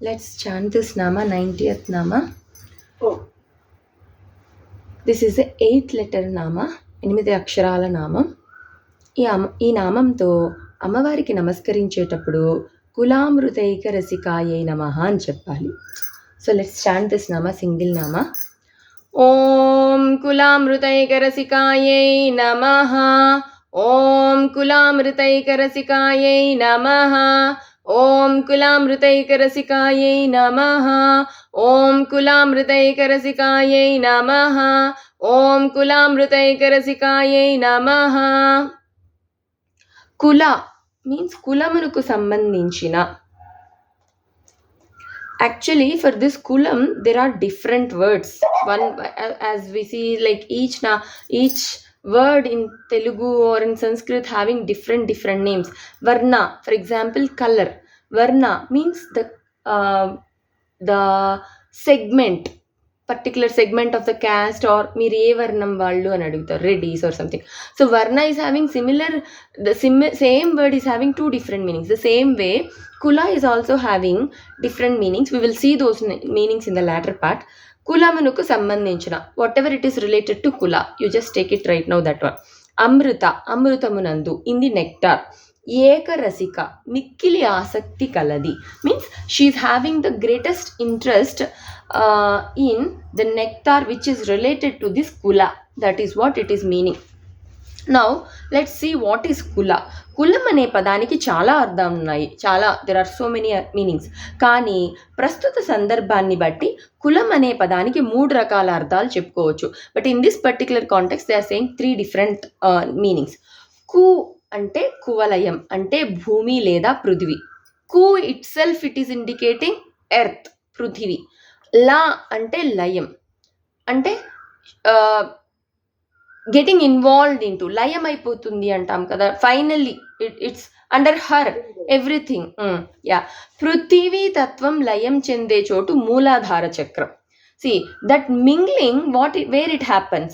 Let's chant this Nama, 90th Nama. Oh. This is the 8-letter Nama, 8 అక్షరాల నామం. ఈ నామంతో అమ్మవారికి నమస్కరించేటప్పుడు కులామృతైక రసికాయై నమః అని చెప్పాలి. సో లెట్స్ చాంట్ దిస్ నామ, సింగిల్ నామ. ఓం కులామృతైక రసికాయై నమః. ఓం కులామృతైక రసికాయై నమః. ఓం కులామృతైక రసికాయై నమః. ఓం కులామృతైక రసికాయై నమః. ఓం కులామృతైక రసికాయై నమః. కుల మీన్స్ కులమునకు సంబంధించిన. Actually, for this kulam, there are different words. One, as we see, like each word in Telugu or in Sanskrit having different names. Varna, for example, color. Varna means the segment, particular segment of the caste, or మీరు ఏ వర్ణం వాళ్ళు అని అడుగుతారు, Reddy's or something. So varna is having similar, the same word is having two different meanings. The same way kula is also having different meanings. We will see those meanings in the latter part. కులమునకు సంబంధించిన, whatever it is related to kula, you just take it right now, that one. Amrutha, అమృతమునందు, in the nectar. ఏకరసిక, మిక్కిలి ఆసక్తి కలది, means she is having the greatest interest in the nectar which is related to this kula. That is what it is meaning. Now let's see what is kula. కులం అనే పదానికి చాలా అర్థాలు ఉన్నాయి, there are so many meanings. కానీ ప్రస్తుత సందర్భాన్ని బట్టి కులం అనే పదానికి 3 రకాల అర్థాలు చెప్పుకోవచ్చు. But in this particular context they are saying 3 different meanings. కు అంటే కువలయం, అంటే భూమి లేదా పృథివీ. కు it self it is indicating earth, పృథివీ. లా అంటే లయం, అంటే గెటింగ్ ఇన్వాల్వ్డ్ ఇంటూ, లయం అయిపోతుంది అంటాం కదా, finally it's under her everything. పృథివీ తత్వం లయం చెందే చోటు మూలాధార చక్రం. See, that mingling, where it happens.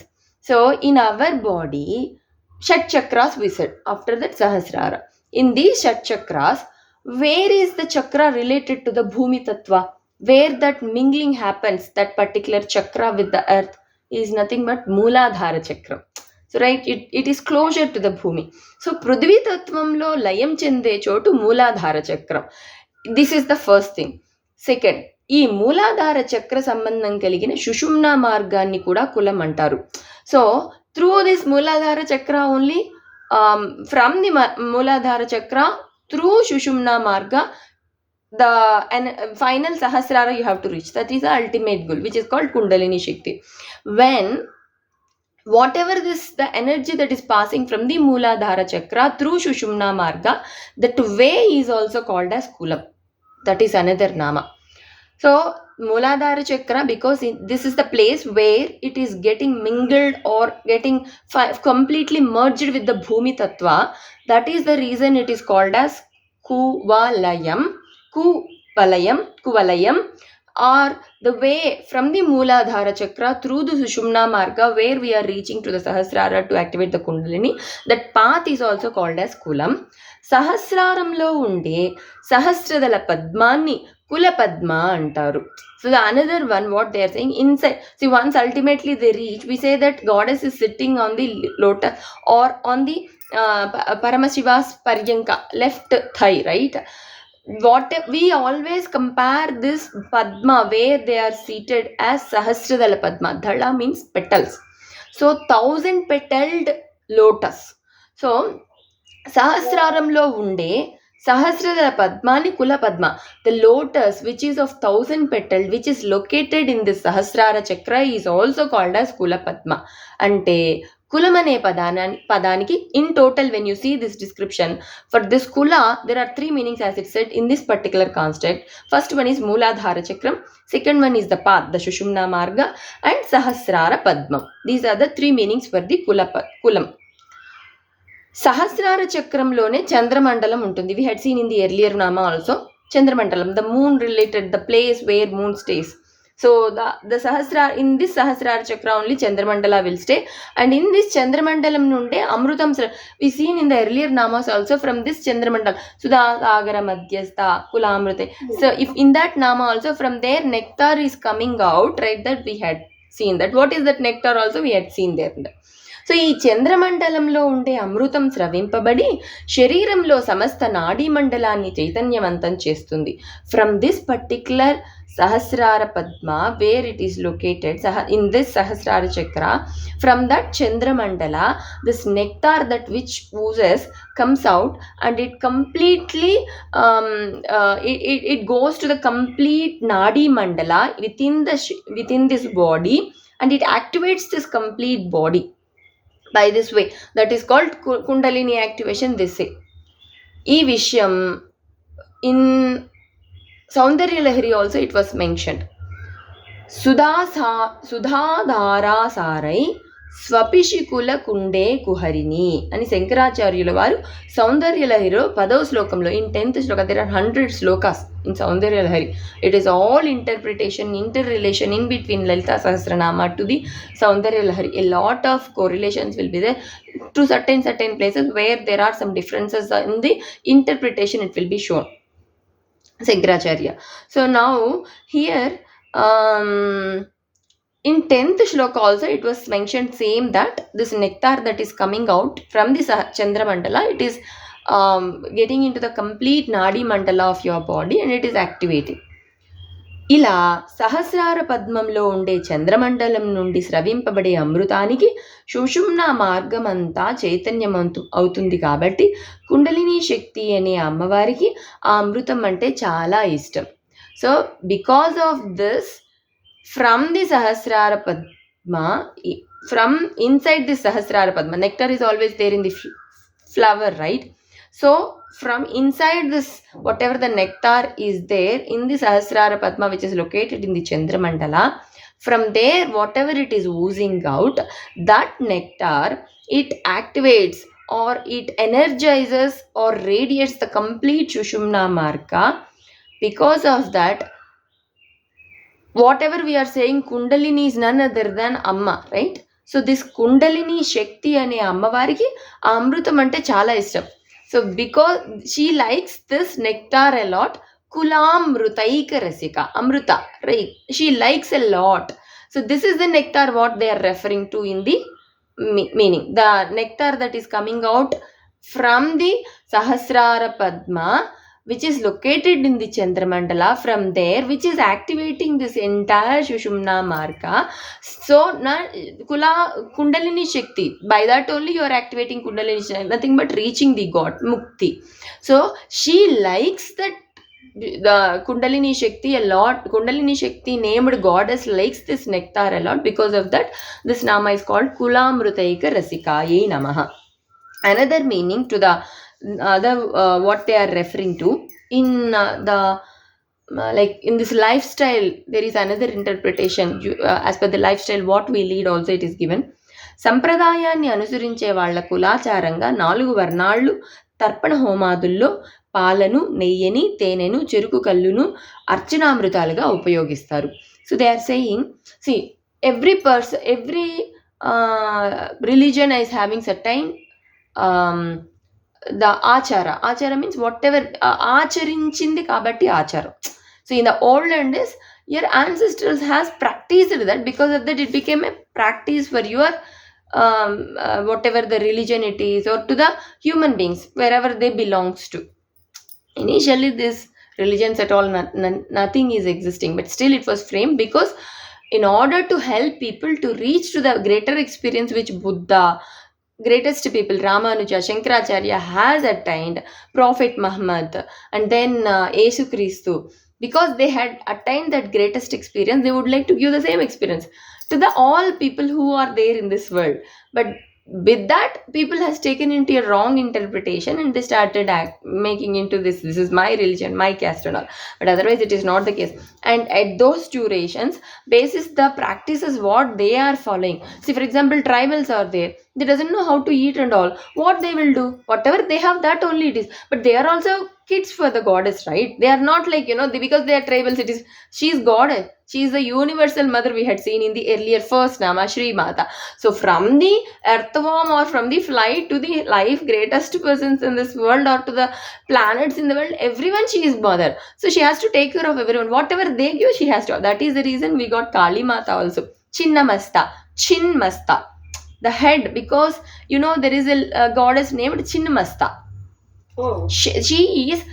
So in our body, Shat chakras we said, after that Sahasrara. In these Shat chakras, where is the chakra related to the Bhumi Tattva? Where that mingling happens, that particular chakra with the earth, is nothing but Mooladhara chakra. So right, it is closer to the Bhumi. So Prudhvi Tattvamlo layam chende chotu Mooladhara chakra. This is the first thing. Second, ఈ మూలాధార చక్ర సంబంధం కలిగిన సుషుమ్నా మార్గాన్ని కూడా కులం అంటారు. So through this Mooladhara chakra only, from the Mooladhara chakra through Shushumna marga, the final Sahasrara you have to reach. That is the ultimate goal, which is called Kundalini Shakti. When whatever the energy that is passing from the Mooladhara chakra through Shushumna marga, that way is also called as Kulam. That is another nama. So Mooladhara chakra, because this is the place where it is getting mingled or getting completely merged with the Bhumi Tattva. That is the reason it is called as Kuvalayam, Kuvalayam, or the way from the Mooladhara chakra through the Sushumna marga, where we are reaching to the Sahasrara to activate the Kundalini. That path is also called as Kulam. సహస్రారంలో ఉండే సహస్రదళ పద్మాన్ని కుల పద్మ అంటారు. So the another one, what they are saying, inside, see, once ultimately they reach, we say that goddess is sitting on the lotus or on the Paramashiva's Paryanka, left thigh, right? What we always compare this Padma where they are seated as Sahasradala Padma. Dhala means petals. So 1000 petaled lotus. So సహస్రారంలో ఉండే సహస్రదళ పద్మాని కుల Padma. The lotus which is of 1000 petaled, which is located in this సహస్రార చక్ర, is also called as కుల పద్మ. అంటే కులం అనే పదానికి in total, when you see this description for this kula, there are 3 meanings as it said in this particular construct. First one is Mooladhara chakram, second one is the path, the Shushumna marga, and Sahasrara padmam. These are the 3 meanings for the kulam. సహస్రార చక్రంలోనే చంద్రమండలం ఉంటుంది. We had seen in the earlier nama also, చంద్రమండలం, the moon related, the place where moon stays. So the Sahasrara, in this Sahasrara Chakra only Chandramandala will stay, and in this Chandramandalam nunde Amrutam we seen in the earlier namas also from this Chandramandal Sudha Sagara Madhyastha Kulamrute. So if in that nama also from there nectar is coming out, right, that we had seen that. What is that nectar also we had seen there. So ఈ చంద్రమండలంలో ఉండే అమృతం స్రవింపబడి శరీరంలో సమస్త నాడీ మండలాన్ని చైతన్యవంతం చేస్తుంది. From this particular sahasrara padma where it is located in this sahasrara chakra, from that Chandramandala this nectar that which oozes comes out and it completely it goes to the complete nadi mandala within this body, and it activates this complete body by this way. That is called kundalini activation, this say. ఈ విషయం in Saundarya Lahari also it was mentioned. సుధాధారా సారై స్వపిషికుల కుండే కుహరిని అని శంకరాచార్యుల వారు సౌందర్య లహరిలో 10వ శ్లోకంలో, in 10th Shloka, there are 100 slokas in Saundarya Lahari. It is all interpretation, interrelation in between Lalita Sahasranama to the Saundarya Lahari. A lot of correlations will be there to certain places where there are some differences in the interpretation, it will be shown. Shankaracharya. So now here in 10th shloka also it was mentioned same, that this nectar that is coming out from this Chandramandala, it is getting into the complete nadi mandala of your body and it is activating. ఇలా సహస్రార పద్మంలో ఉండే చంద్రమండలం నుండి స్రవింపబడే అమృతానికి సుషుమ్న మార్గం అంతా చైతన్యవంతం అవుతుంది. కాబట్టి కుండలిని శక్తి అనే అమ్మవారికి ఆ అమృతం అంటే చాలా ఇష్టం. So because of this, from the Sahasrara Padma, from inside the Sahasrara Padma, nectar is always there in the flower, right? So from inside this, whatever the nectar is there in the Sahasrara Padma, which is located in the Chandramandala, from there whatever it is oozing out, that nectar, it activates or it energizes or radiates the complete Sushumna Marga. Because of that, whatever we are saying, Kundalini is none other than Amma, right? So this Kundalini Shakti ane Ammavariki Amrutam ante chala ishtam. So because she likes this nectar a lot, Kulamrutaika Rasika, Amruta, right? She likes a lot. So this is the nectar what they are referring to in the meaning. The nectar that is coming out from the Sahasrara Padma, which is located in the Chandramandala, from there which is activating this entire Sushumna Marga. So Kundalini Shakti, by that only you are activating Kundalini Shakti, nothing but reaching the God, Mukti. So she likes that the Kundalini Shakti a lot. Kundalini Shakti named goddess likes this nectar a lot. Because of that, this nama is called Kulamrutaika Rasikaye Namaha. Another meaning to the other what they are referring to in the like in this lifestyle, there is another interpretation. As per the lifestyle what we lead also it is given. సంప్రదాయాన్ని అనుసరించే వాళ్ళ కులాచారంగా 4 వర్ణాళ్ళు తర్పణ హోమాదుల్లో పాలను, నెయ్యిని, తేనెను, చెరుకు కల్లును అర్చనామృతాలుగా ఉపయోగిస్తారు. So they are saying, see, every person, every religion is having certain the achara means whatever ఆచరించింది కాబట్టి ఆచారం. So in the olden days your ancestors has practiced that, because of that it became a practice for your whatever the religion it is, or to the human beings wherever they belongs to. Initially this religions at all nothing is existing, but still it was framed because in order to help people to reach to the greater experience which Buddha, greatest people, Ramanuja, Shankaracharya has attained, Prophet Muhammad, and then Yesu Christu, because they had attained that greatest experience, they would like to give the same experience to the all people who are there in this world. But with that, people has taken into a wrong interpretation and they started making into this is my religion, my caste and all. But otherwise it is not the case. And at those durations, basis the practices what they are following. See, for example, tribals are there, they doesn't know how to eat and all. What they will do, whatever they have, that only it is. But they are also kids for the goddess, right? They are not like, because they are tribal cities. She's goddess. She is the universal mother we had seen in the earlier first nama, Shri Mata. So from the earthworm or from the fly to the life greatest persons in this world or to the planets in the world, everyone she is mother. So she has to take care of everyone. Whatever they give, she has to. That is the reason we got Kali Mata also. Chinnamasta, Chinmasta, the head, because there is a goddess named Chinnamasta. She is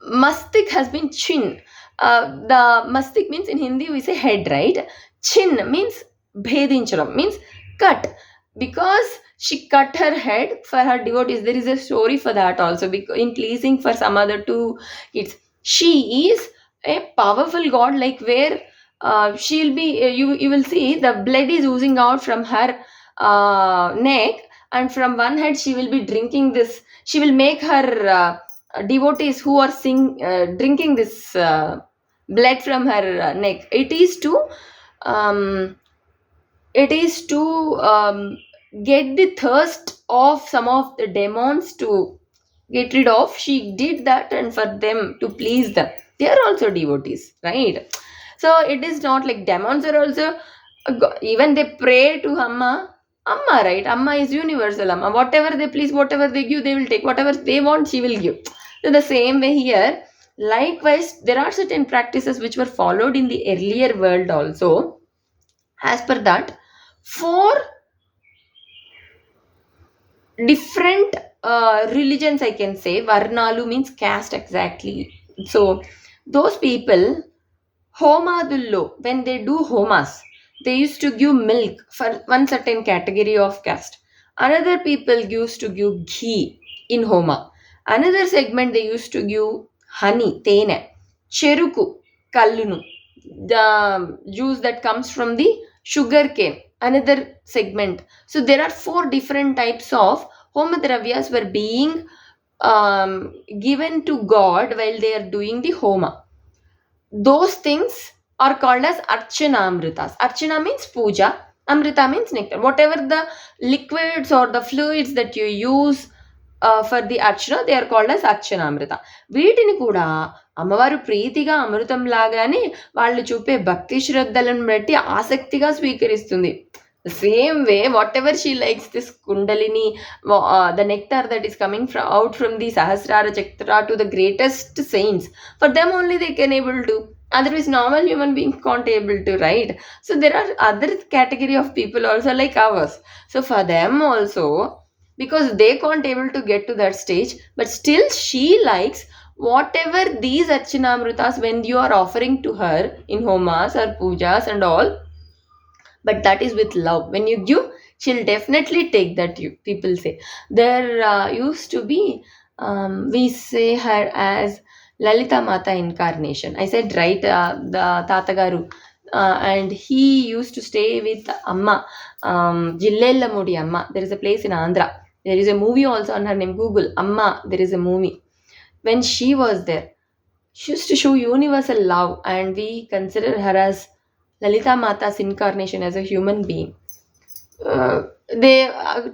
mastik has been chin. The mastik means in Hindi we say head, right? Chin means bhedincharam, means cut, because she cut her head for her devotees. There is a story for that also, because in pleasing for some other two kids. She is a powerful god, like where she'll be you will see the blood is oozing out from her neck, and from one head she will be drinking this. She will make her devotees who are drinking this blood from her neck. It is to get the thirst of some of the demons to get rid of. She did that, and for them to please them. They are also devotees, right? So it is not like demons are also even they pray to Amma, right? Amma is universal. Amma, whatever they please, whatever they give, they will take. Whatever they want, she will give. So the same way here, likewise, there are certain practices which were followed in the earlier world also. As per that, 4 different religions, I can say. Varnalu means caste, exactly. So those people, Homadullo, when they do homas, they used to give milk for one certain category of caste. Another people used to give ghee in homa. Another segment they used to give honey, tene, cheruku, kallunu, the juice that comes from the sugar cane. Another segment. So there are 4 different types of homadravyas were being given to God while they are doing the homa. Those things are called as archanamritas. Archana means puja, amrita means nectar. Whatever the liquids or the fluids that you use for the archana, they are called as archanamrita. వీటిని కూడా అమ్మవారు ప్రీతిగా అమృతం లాగానే వాళ్ళు చూపే భక్తి శ్రద్ధలను బట్టి ఆసక్తిగా స్వీకరిస్తుంది. Same way, whatever she likes, this kundalini, the nectar that is coming out from the Sahasrara Chakra to the greatest saints, for them only they can able to. Otherwise, normal human beings can't able to, right? So there are other category of people also like ours. So for them also, because they can't able to get to that stage, but still she likes whatever these archanamritas when you are offering to her in homas or pujas and all. But that is with love. When you give, she'll definitely take that. You people say there used to be we say her as Lalita Mata incarnation. I said right, the Tatagaru, and he used to stay with Amma, Jillelamudi Amma. There is a place in Andhra. There is a movie also on her name. Google Amma. There is a movie. When she was there, she used to show universal love, and we consider her as Lalita Mata's incarnation as a human being. They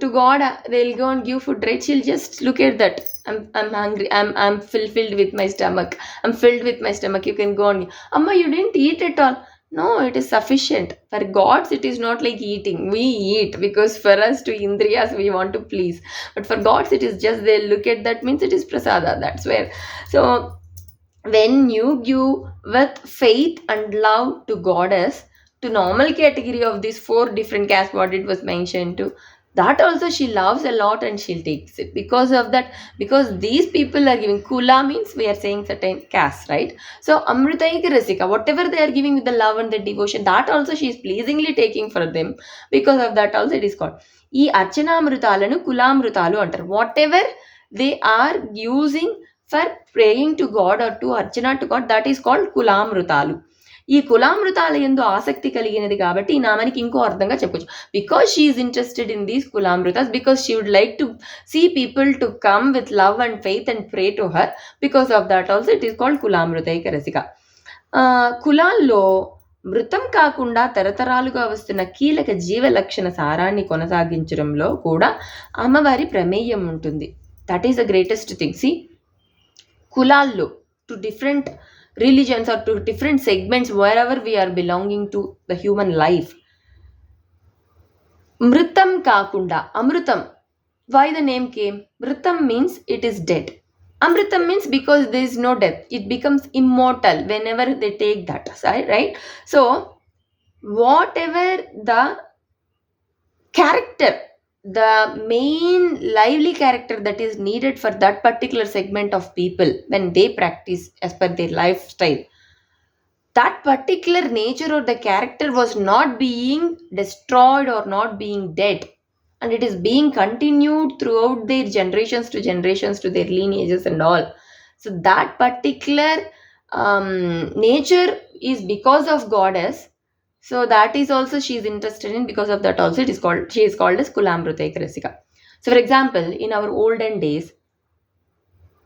to God, they'll go and give food, right? She'll just look at that. I'm hungry. I'm filled with my stomach. I'm filled with my stomach. You can go on. Amma, you didn't eat at all. No, it is sufficient. For gods, it is not like eating. We eat because for us to Indriyas, we want to please. But for gods, it is just they look at that means it is prasada. That's where. So when you give with faith and love to goddess, to normal category of these 4 different castes, what it was mentioned to, that also she loves a lot and she'll takes it because of that. Because these people are giving kula means we are saying certain caste, right? So amritaika rasika, whatever they are giving with the love and the devotion, that also she is pleasingly taking for them. Because of that also it is called ఈ అర్చనామృతాలను కులామృతాలు అంటారు. Whatever they are using for praying to God or to archana to God, that is called కులామృతాలు. ఈ కులామృతాల యందు ఆసక్తి కలిగినది కాబట్టి ఈ నామానికి ఇంకో అర్థంగా చెప్పొచ్చు. Because she is interested in these కులామృతాస్, because she would like to see people to come with love and faith and pray to her. Because of that also it is called Kulamritaika Rasika. కులాల్లో మృతం కాకుండా తరతరాలుగా వస్తున్న కీలక జీవ లక్షణ సారాన్ని కొనసాగించడంలో కూడా అమ్మవారి ప్రమేయం ఉంటుంది. That is the greatest thing. సి కులాల్లో, to different religions or to different segments wherever we are belonging to the human life. మృతం కాకుండా అమృతం. Why the name came? Mritam means it is dead. Amritam means because there is no death. It becomes immortal whenever they take that, right? So, whatever the character, the main lively character that is needed for that particular segment of people when they practice as per their lifestyle, that particular nature or the character was not being destroyed or not being dead, and it is being continued throughout their generations to their lineages and all. So that particular nature is because of goddess. So that is also she is interested in. Because of that also she is called as Kulamruta Rasika. So for example, in our olden days,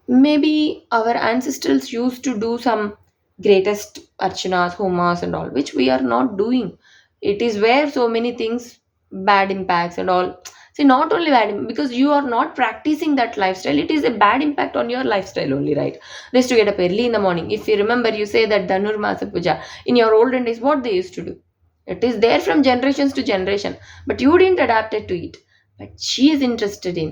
maybe our ancestors used to do some greatest archanas, homas and all, which we are not doing. It is where so many things, bad impacts and all. See, not only bad, because you are not practicing that lifestyle, it is a bad impact on your lifestyle only, right? They used to get up early in the morning. If you remember, you say that Dhanurmasa Puja, in your olden days, what they used to do? It is there from generations to generation, but you didn't adapt it to it. But she is interested in,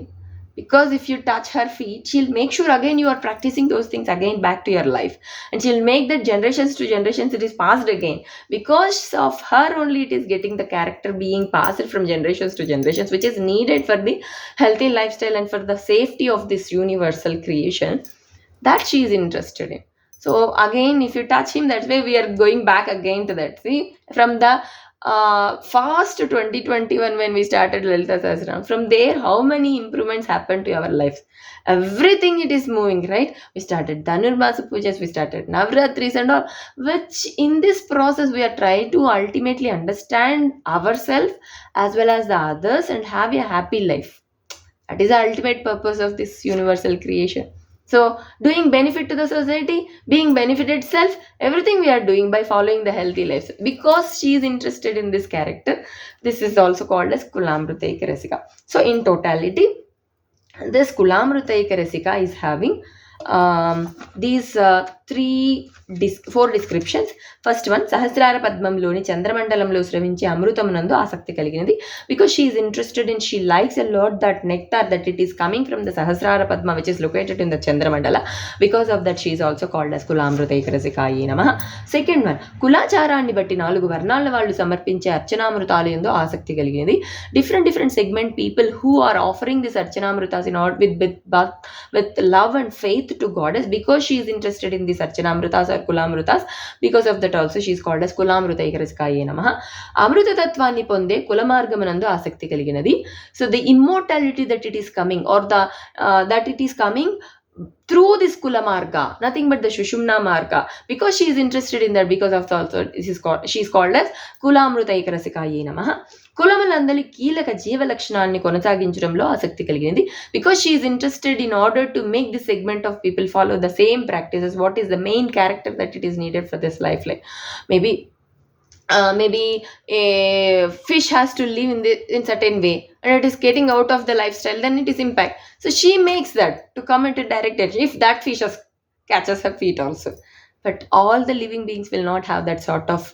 because if you touch her feet, she'll make sure again you are practicing those things again back to your life, and she'll make that generations to generations it is passed again. Because of her only it is getting the character being passed from generations to generations, which is needed for the healthy lifestyle and for the safety of this universal creation that she is interested in. So again, if you touch him, that's why we are going back again to that. See, from the fast 2021 when we started Lalita Sahasranam, from there how many improvements happened to our lives? Everything it is moving, right? We started Dhanurmasa Pujas, we started Navratris and all, which in this process we are trying to ultimately understand ourselves as well as the others and have a happy life. That is the ultimate purpose of this universal creation. So doing benefit to the society, being benefited self, everything we are doing by following the healthy life, because she is interested in this character. This is also called as Kulamruta Rasika. So in totality, this Kulamruta Rasika is having these four descriptions. First one, Sahasrara Padmamloni Chandramandalamlo Sravinchi Amrutamanando Asakti Kaliginadi, because she is interested in, she likes a lot that nectar that it is coming from the Sahasrara Padma, which is located in the Chandramandala. Because of that, she is also called as Kulamruta Rasikaye Namaha. Second one, Kulacharanni batti 4 varnala vallu samarpinche archanamrutalu endo asakti kaliginadi. Different segment people who are offering this archanamrutas in order with love and faith to goddess, because she is interested in this archanamrutas or kulamrutas. Because of that also she is called as Kulamruta Rasikaye Namaha. Amruta tattvanni ponde kulamargamanandu asakti kaliginadi. So the immortality that it is coming, or the that it is coming through this Kula Marga, nothing but the Shushumna Marga, because she is interested in that. Because of the also she is called as Kulamruta Rasikaye Namaha. కులములందలి కీలక జీవ లక్షణాన్ని కొనసాగించడంలో ఆసక్తి కలిగింది, because she is interested in order to make this segment of people follow the same practices. What is the main character that it is needed for this life? Like maybe a fish has to live in certain way and it is getting out of the lifestyle, then it is impact. So she makes that to come into direct action if that fish catches her feet also. But all the living beings will not have that sort of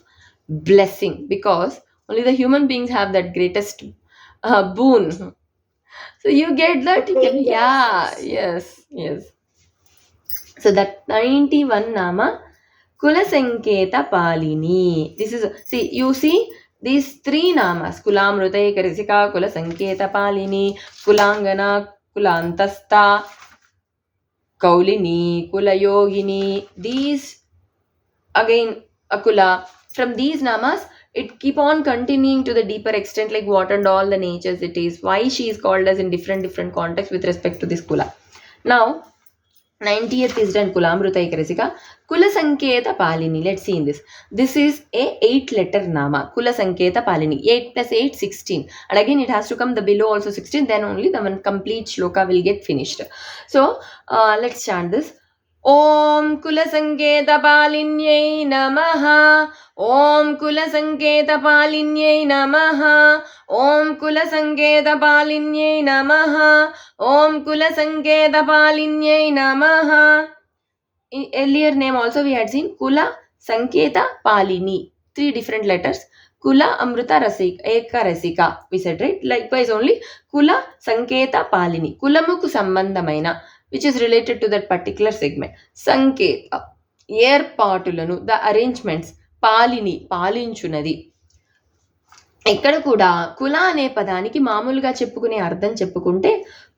blessing, because only the human beings have that greatest boon. So you get that, you can, yes. So that 91 nama Kula Sanketa Palini. This is, you see these 3 namas, Kulamruta Rasika, Kula Sanketa Palini, Kulangana, Kulantasta, Kaulini, Kula Yogini. These again Akula. From these namas, it keep on continuing to the deeper extent, like what and all the natures it is, why she is called as in different contexts with respect to this Kula. Now 90th is done, Kulamruta Rasika. Kula Sanketa Palini. Let's see in this. This is a 8-letter nama. Kula Sanketa Palini. 8 plus 8, 16. And again, it has to come the below also 16. Then only the one complete shloka will get finished. So, let's chant this. Om Kula Sanketa Palinyai Namaha. Om Kula Sanketa Palinyai Namaha. Om Kula Sanketa Palinyai Namaha. Om Kula Sanketa Palinyai Namaha. earlier name also we had seen Kula, Sanketa, Palini. 3 different letters. Kula, Amrita, Rasika, Eka, Rasika. We said, right? Likewise only Kula, Sanketa, Palini. Kulamuku sambandhamaina, which is related to that particular segment. Sanketa, ఏర్పాటులను, the arrangements, పాలిని, పాలించునది. ఇక్కడ కూడా కుల అనే పదానికి మామూలుగా చెప్పుకునే అర్థం చెప్పుకుంటే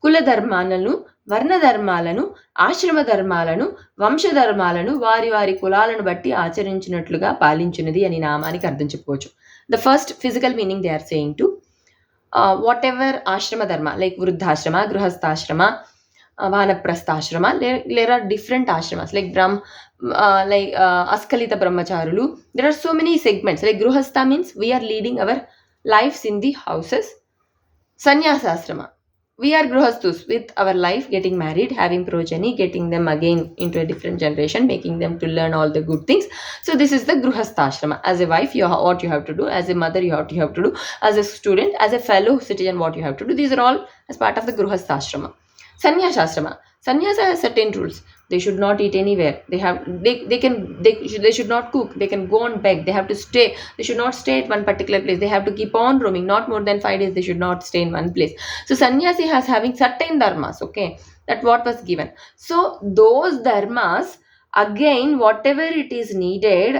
కుల ధర్మాలను, వర్ణ ధర్మాలను, ఆశ్రమ ధర్మాలను, వంశధర్మాలను వారి వారి కులాలను బట్టి ఆచరించినట్లుగా పాలించినది అని నామానికి అర్థం చెప్పుకోవచ్చు. The first physical meaning they are saying to whatever ashrama dharma, like vriddhashrama, grihasthashrama, vanaprasthashrama, there are different ashramas like askalita brahmacharuలు. There are so many segments. Like gruhastha means we are leading our lives in the houses. Sannyasasrama, we are gruhasthus with our life, getting married, having progeny, getting them again into a different generation, making them to learn all the good things. So this is the gruhasthashrama. As a wife, what you have to do. As a mother, you have to do. As a student, as a fellow citizen, what you have to do. These are all as part of the gruhasthashrama. Sannyasasrama. Sannyasa has certain rules. They should not eat anywhere. They should not cook. They can go on beg. They have to stay. They should not stay at one particular place. They have to keep on roaming. Not more than 5 days. They should not stay in one place. So sannyasi has having certain dharmas. Okay, that what was given. So those dharmas, again, whatever it is needed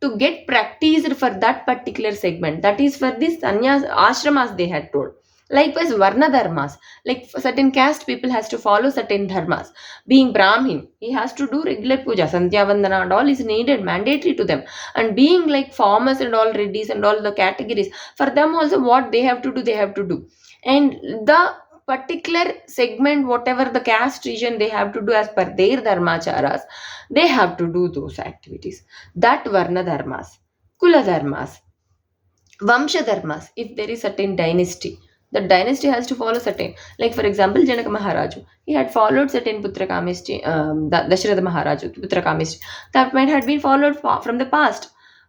to get practiced for that particular segment, that is for this sannyas ashramas they had told. Likewise, varna dharmas, like certain caste people has to follow certain dharmas. Being Brahmin, he has to do regular puja, Sandhya Vandana and all is needed, mandatory to them. And being like farmers and all reddis and all the categories, for them also what they have to do, they have to do. And the particular segment, whatever the caste region, they have to do as per their dharmacharas, they have to do those activities. That varna dharmas, kula dharmas, vamsha dharmas, if there is certain dynasty, the dynasty has to follow certain, like for example Janaka Maharaju, he had followed certain Putrakamishti, Dasharatha Maharaju, Putrakamishti, that might have been followed from the past.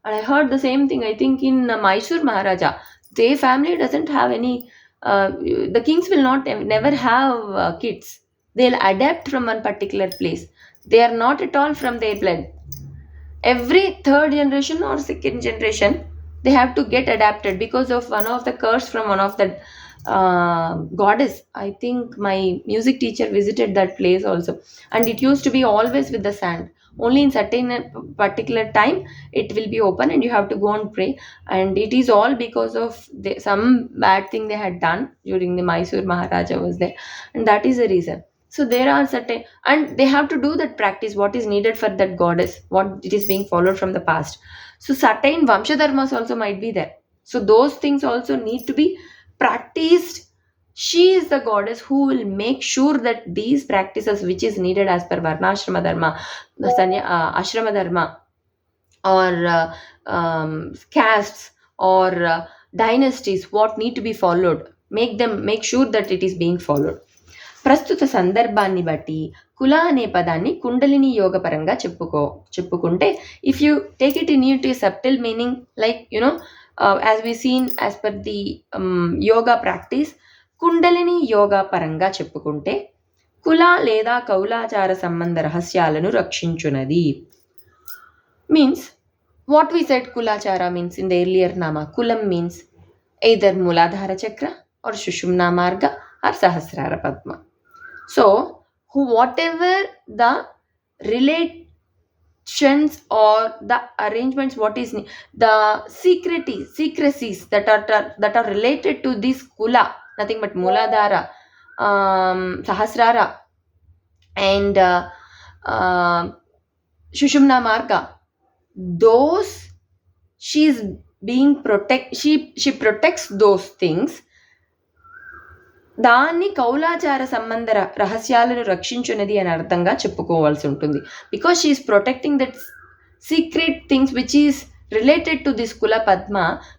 And I heard the same thing, I think in Mysore Maharaja, their family doesn't have any, the kings will never have kids. They'll adapt from one particular place. They are not at all from their blood. Every third generation or second generation, they have to get adapted because of one of the curse from one of the goddess. I think my music teacher visited that place also, and it used to be always with the sand. Only in certain particular time it will be open and you have to go and pray, and it is all because of some bad thing they had done during the Mysore Maharaja was there, and that is the reason. So there are certain, and they have to do that practice what is needed for that goddess, what it is being followed from the past. So certain vamsha dharmas also might be there, so those things also need to be practiced. She is the goddess who will make sure that these practices which is needed as per varnashrama dharma, the ashrama dharma, or castes or dynasties, what need to be followed, make sure that it is being followed. ప్రస్తుత సందర్భాన్ని బట్టి కుల అనే పదాన్ని kundalini yoga పరంగా చెప్పుకుంటే, if you take it into subtle meaning, like as we seen as per the yoga practice, Kundalini yoga పరంగా చెప్పుకుంటే కుల లేదా కౌలాచార సంబంధ రహస్యాలను రక్షించునది. Means what we said kulachara means in the earlier nama. Kulam means either Muladhara Chakra or Shushumna Marga or Sahasrara Padma. So whatever the relations or the arrangements, what is the secrecies that are related to this kula, nothing but Muladhara, Sahasrara and Shushumna Marga, those she protects those things. దాన్ని కౌలాచార సంబంధ రహస్యాలను రక్షించున్నది అని అర్థంగా చెప్పుకోవాల్సి ఉంటుంది. Because she is protecting that secret things which is related to this kula padma.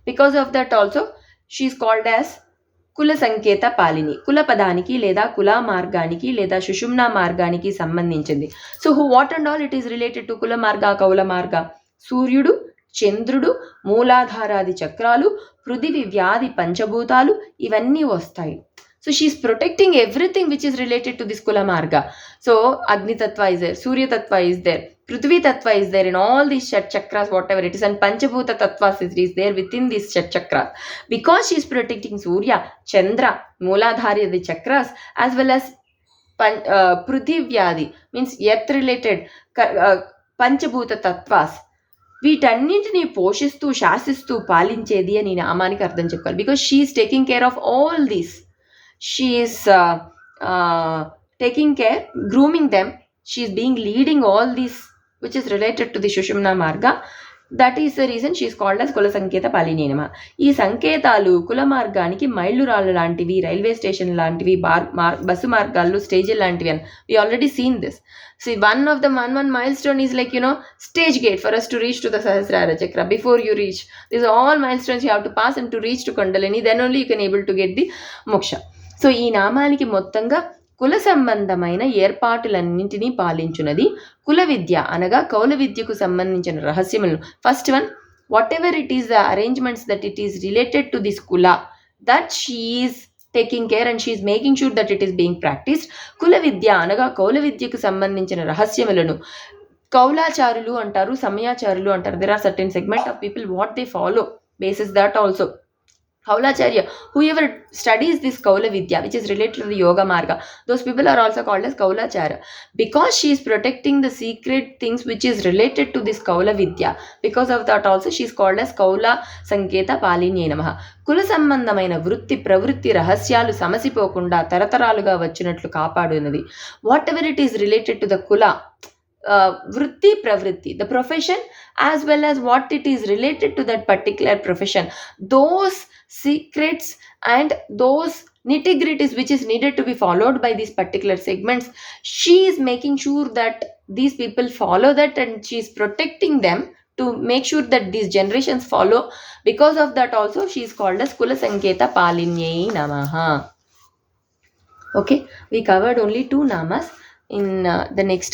Because of that also she is called as Kula Sanketa పాలిని. కుల పదానికి లేదా కుల మార్గానికి లేదా సుషుమ్నా మార్గానికి సంబంధించింది. So what and all it is related to కుల మార్గ, కౌల మార్గ? సూర్యుడు, చంద్రుడు, మూలాధారాది చక్రాలు, పృథివి, వ్యాధి, పంచభూతాలు ఇవన్నీ వస్తాయి. So she is protecting everything which is related to this Kula Marga. So Agni Tattva is there, Surya Tattva is there, Prithvi Tattva is there in all these Shat Chakras, whatever it is, and Panchabhuta Tattvas is there within these Shat Chakras. Because she is protecting Surya, Chandra, Mooladhari, the chakras, as well as Prithivyaadi, means earth related Panchabhuta Tattvas. వీటన్నింటినీ పోషిస్తూ శాసిస్తూ పాలించేది అని నామానికి అర్థం చెప్పుకోవాలి. Because she is taking care of all these, she is taking care, grooming them, she is being leading all these which is related to the Sushumna marga. That is the reason she is called as Kula Sanketa పాలినేనమ. ఈ సంకేతాలు కుల మార్గానికి మైలురాళ్ళు లాంటివి, రైల్వే స్టేషన్ లాంటివి, bus మార్గాలు, స్టేజీలు లాంటివి అని we already seen this. See, one milestone is like, stage gate for us to reach to the Sahasrara Chakra. Before you reach, these are all milestones you have to pass, and to reach to Kundalini, then only you can able to get the moksha. So ఈ నామానికి మొత్తంగా కుల సంబంధమైన ఏర్పాటులన్నింటినీ పాలించున్నది కుల విద్య అనగా కౌల విద్యకు సంబంధించిన రహస్యములను. First one, whatever it is the arrangements that it is related to this kula, that she is taking care and she is making sure that it is being practiced. కుల విద్య అనగా కౌల విద్యకు సంబంధించిన రహస్యములను కౌలాచారులు అంటారు, సమయాచారులు అంటారు. There are certain segment of people what they follow basis that also. Kaulacharya, whoever studies this Kaula Vidya, which is related to the Yoga Marga, those people are also called as Kaulacharya. Because she is protecting the secret things which is related to this Kaula Vidya, because of that also she is called as Kaula Sanketa Palinye Namaha. కుల సంబంధమైన వృత్తి ప్రవృత్తి రహస్యాలు సమసిపోకుండా తరతరాలుగా వచ్చినట్లు కాపాడున్నది. Whatever it is related to the kula, vritti pravritti, the profession, as well as what it is related to that particular profession, those secrets and those nitty-gritties which is needed to be followed by these particular segments, she is making sure that these people follow that, and she is protecting them to make sure that these generations follow. Because of that also she is called as Kula Sanketa Palinye Namaha. Okay, we covered only 2 namas. In the next